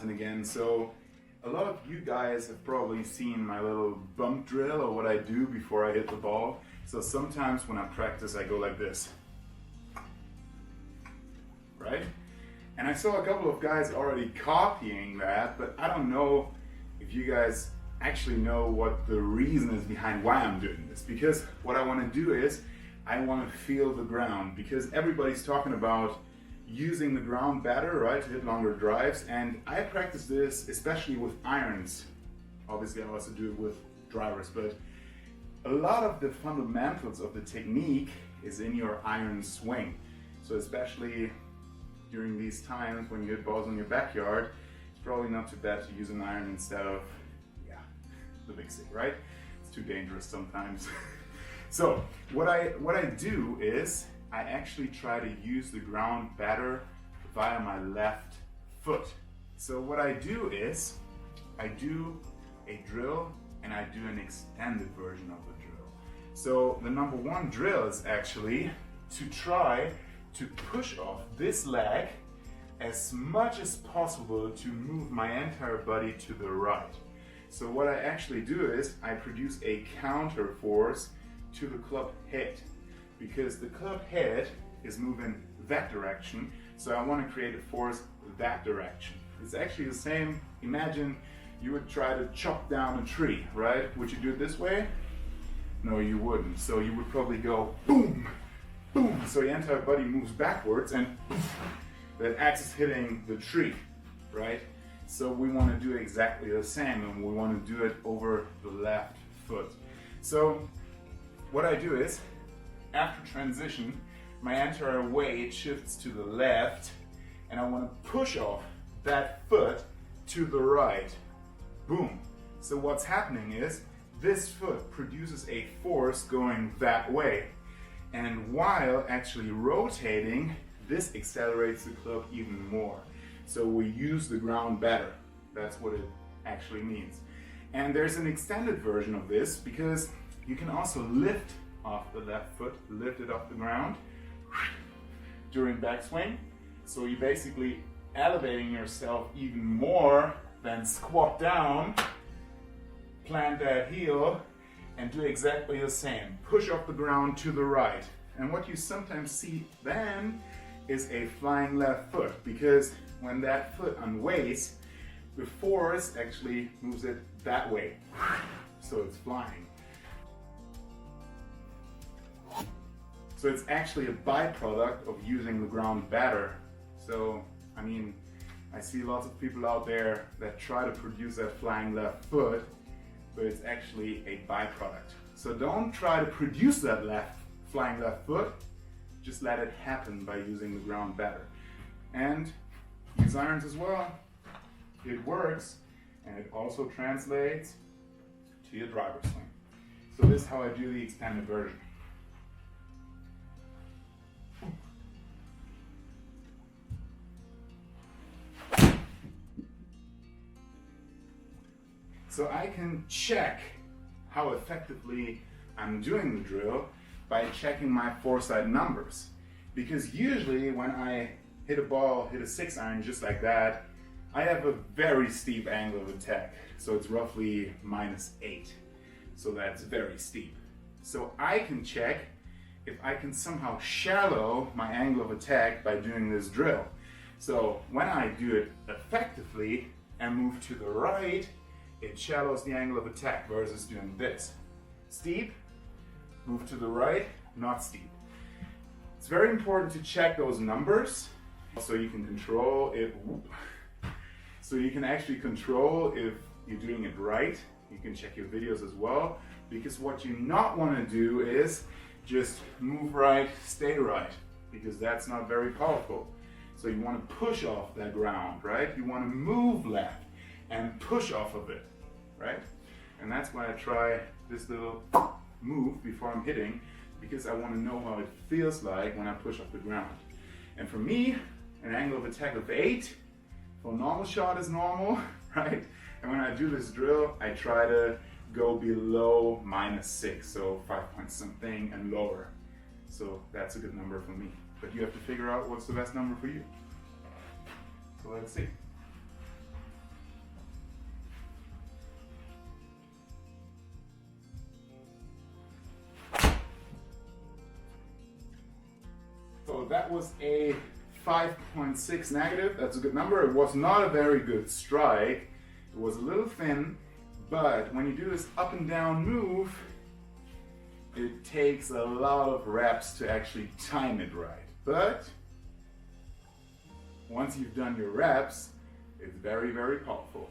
Martin again. So a lot of you guys have probably seen my little bump drill or what I do before I hit the ball. So sometimes when I practice I go like this, right? And I saw a couple of guys already copying that, but I don't know if you guys actually know what the reason is behind why I'm doing this. Because what I want to do is I want to feel the ground, because everybody's talking about using the ground better, right, to hit longer drives, and I practice this especially with irons. Obviously I also do it with drivers, but a lot of the fundamentals of the technique is in your iron swing. So especially during these times when you hit balls in your backyard, it's probably not too bad to use an iron instead of, the big stick, right? It's too dangerous sometimes. So what I do is I actually try to use the ground better via my left foot. So what I do is I do a drill and I do an extended version of the drill. So the number one drill is actually to try to push off this leg as much as possible to move my entire body to the right. So what I actually do is I produce a counter force to the club head, because the club head is moving that direction, so I want to create a force that direction. It's actually the same. Imagine you would try to chop down a tree, right? Would you do it this way? No, you wouldn't. So you would probably go boom, boom, so your entire body moves backwards and the axe is hitting the tree, right? So we want to do exactly the same, and we want to do it over the left foot. So what I do is, after transition, my entire weight shifts to the left, and I want to push off that foot to the right. Boom. So what's happening is, this foot produces a force going that way, and while actually rotating, this accelerates the club even more. So we use the ground better. That's what it actually means. And there's an extended version of this, because you can also lift off the left foot, lift it off the ground during backswing. So you're basically elevating yourself even more, then squat down, plant that heel, and do exactly the same. Push off the ground to the right. And what you sometimes see then is a flying left foot, because when that foot unweights, the force actually moves it that way. So it's flying. So it's actually a byproduct of using the ground better. So, I mean, I see lots of people out there that try to produce that flying left foot, but it's actually a byproduct. So don't try to produce that flying left foot, just let it happen by using the ground better. And use irons as well. It works, and it also translates to your driver swing. So this is how I do the extended version. So I can check how effectively I'm doing the drill by checking my ForeSight numbers. Because usually when I hit a ball, hit a 6-iron just like that, I have a very steep angle of attack. So it's roughly -8. So that's very steep. So I can check if I can somehow shallow my angle of attack by doing this drill. So when I do it effectively and move to the right, it shallows the angle of attack versus doing this. Steep, move to the right, not steep. It's very important to check those numbers so you can control it. So you can actually control if you're doing it right. You can check your videos as well, because what you not want to do is just move right, stay right, because that's not very powerful. So you want to push off that ground, right? You want to move left and push off of it, right? And that's why I try this little move before I'm hitting, because I want to know how it feels like when I push off the ground. And for me, an angle of attack of 8 for a normal shot is normal, right? And when I do this drill, I try to go below -6, so 5 point something and lower. So that's a good number for me. But you have to figure out what's the best number for you. So let's see. that was a 5.6 negative. That's a good number. It was not a very good strike. It was a little thin, but when you do this up and down move, it takes a lot of reps to actually time it right. But once you've done your reps, it's very, very powerful.